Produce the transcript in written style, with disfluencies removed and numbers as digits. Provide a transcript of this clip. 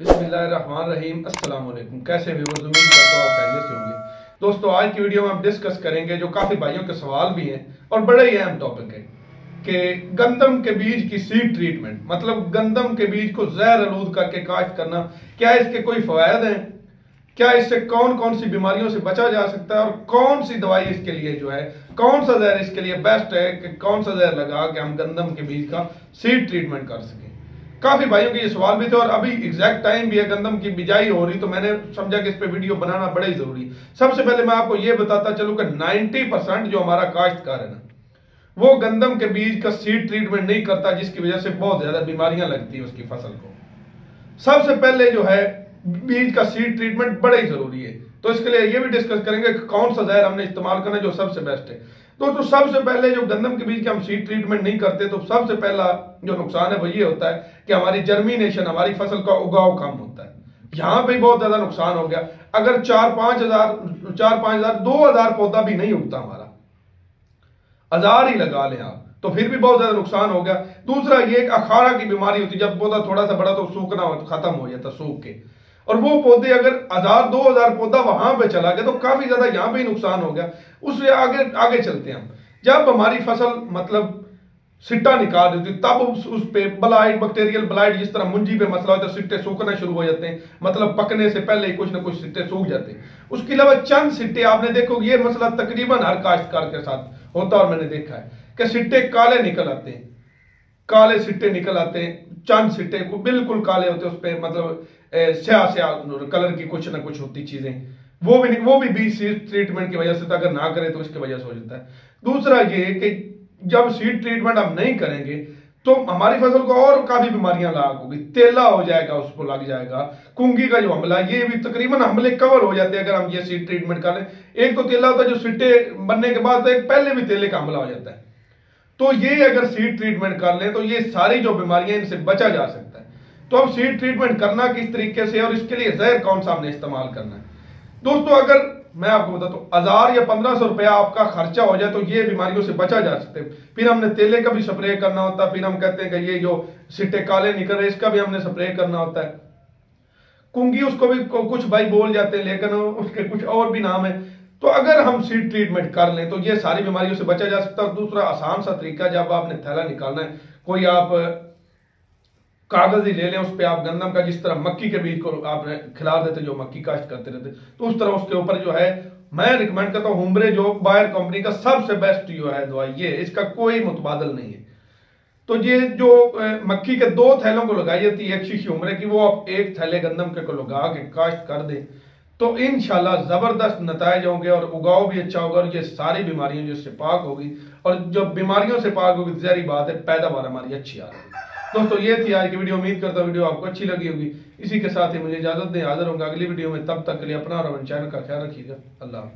बिस्मिल्लाहिर्रहमानिर्रहीम। अस्सलाम वालेकुम। कैसे व्यूअर्स, उम्मीद करता हूं आप खैरियत से होंगे। दोस्तों, आज की वीडियो में हम डिस्कस करेंगे जो काफी भाइयों के सवाल भी हैं और बड़े ही अहम टॉपिक है कि गंदम के बीज की सीड ट्रीटमेंट, मतलब गंदम के बीज को जहर आलूद करके काश्त करना, क्या इसके कोई फायदे हैं, क्या इससे कौन कौन सी बीमारियों से बचा जा सकता है और कौन सी दवाई इसके लिए जो है, कौन सा जहर इसके लिए बेस्ट है कि कौन सा जहर लगा के हम गंदम के बीज का सीड ट्रीटमेंट कर सकें। काफी भाइयों के ये सवाल भी थे और अभी एग्जैक्ट टाइम भी है, गंदम की बिजाई हो रही, तो मैंने समझा कि इस पे वीडियो बनाना बड़ा ही जरूरी। सबसे पहले मैं आपको ये बताता चलूं कि 90% जो हमारा काश्तकार है ना, वो गंदम के बीज का सीड ट्रीटमेंट नहीं करता, जिसकी वजह से बहुत ज्यादा बीमारियां लगती है उसकी फसल को। सबसे पहले जो है बीज का सीड ट्रीटमेंट बड़ा ही जरूरी है, तो इसके लिए ये भी डिस्कस करेंगे कि कौन सा जहर हमने इस्तेमाल करना है जो सबसे बेस्ट है। दोस्तों, सबसे पहले जो गंदम के बीज के हम सीड ट्रीटमेंट नहीं करते, तो सबसे पहला जो नुकसान है वो ये होता है कि हमारी जर्मिनेशन, हमारी फसल का उगाव कम होता है। यहां पे बहुत ज्यादा नुकसान हो गया। अगर 4-5 हजार 2,000 पौधा भी नहीं उगता, हमारा 1000 ही लगा लें आप, तो फिर भी बहुत ज्यादा नुकसान हो गया। दूसरा ये एक अखाड़ा की बीमारी होती है, जब पौधा थोड़ा सा बड़ा तो सूखना हो, तो खत्म हो जाता सूख के, और वो पौधे अगर 1000-2000 पौधा वहां पे चला गया तो काफी ज्यादा यहां पे ही नुकसान हो गया। उससे आगे आगे चलते हैं हम, जब हमारी फसल मतलब सिट्टा निकाल देती, तब उस पे ब्लाइट, बैक्टीरियल ब्लाइट, जिस तरह मुंजी पे मसला होता है, सिट्टे सूखना शुरू हो जाते हैं, मतलब पकने से पहले ही कुछ ना कुछ सिट्टे सूख जाते हैं। उसके अलावा चंद सिट्टे, आपने देखो ये मसला तकरीबन हर काश्तकार के साथ होता है और मैंने देखा है कि सिट्टे काले निकल आते हैं, काले सिट्टे निकल आते हैं, चंद सिट्टे को बिल्कुल काले होते हैं, उस पर मतलब स्याह स्याह कलर की कुछ ना कुछ होती चीजें, वो भी बीज सीड ट्रीटमेंट की वजह से, अगर ना करें तो इसकी वजह से हो जाता है। दूसरा ये कि जब सीड ट्रीटमेंट हम नहीं करेंगे तो हमारी फसल को और काफी बीमारियां लाग होगी, तेला हो जाएगा, उसको लग जाएगा, कुंगी का जो हमला, ये भी तकरीबन हमले कवर हो जाते हैं अगर हम ये सीड ट्रीटमेंट करें। एक तो तेला होता है जो सिट्टे बनने के बाद, एक पहले भी तेले का हमला हो जाता है, तो ये अगर सीड ट्रीटमेंट कर लें तो ये सारी जो बीमारियां, इनसे बचा जा सकता है। तो अब सीड ट्रीटमेंट करना किस तरीके से और इसके लिए जहर कौन सा हमने इस्तेमाल करना है। दोस्तों, अगर मैं आपको बताता हूं 1000 या 1500 रुपया आपका खर्चा हो जाए तो ये बीमारियों से बचा जा सकते हैं। फिर हमने तेले का भी स्प्रे करना होता है, फिर हम कहते हैं कि ये जो सिट्टे काले निकल रहे इसका भी हमने स्प्रे करना होता है। कुंगी उसको भी कुछ भाई बोल जाते हैं, लेकिन उसके कुछ और भी नाम है। तो अगर हम सीड ट्रीटमेंट कर लें तो ये सारी बीमारियों से बचा जा सकता है। दूसरा आसान सा तरीका, जब आपने थैला निकालना है, कोई आप कागज ही ले लें, उस पर आप गंदम का, जिस तरह मक्की के बीज को आपने खिला देते, जो मक्की काश्त करते रहते, तो उस तरह उसके ऊपर जो है, मैं रिकमेंड करता हूं हुम्बरे, जो बायर कंपनी का सबसे बेस्ट जो है दवाई, ये इसका कोई मुतबादल नहीं है। तो ये जो मक्की के 2 थैलों को लगाई जाती है, एक शीशी हुम्बरे की, वो आप एक थैले गंदम के को लगा के काश्त कर दें तो इंशाल्लाह जबरदस्त नताइज होंगे और उगाव भी अच्छा होगा, और ये सारी बीमारियां जो इससे पाक होगी, और जब बीमारियों से पाक होगी, जहरी बात है, पैदावार हमारी अच्छी आ रही है। दोस्तों, ये थी आज की वीडियो। उम्मीद करता हूं वीडियो आपको अच्छी लगी होगी। इसी के साथ ही मुझे इजाजत दें, हाजिर होंगे अगली वीडियो में। तब तक के लिए अपना और अपने चैनल का ख्याल रखिएगा। अल्लाह।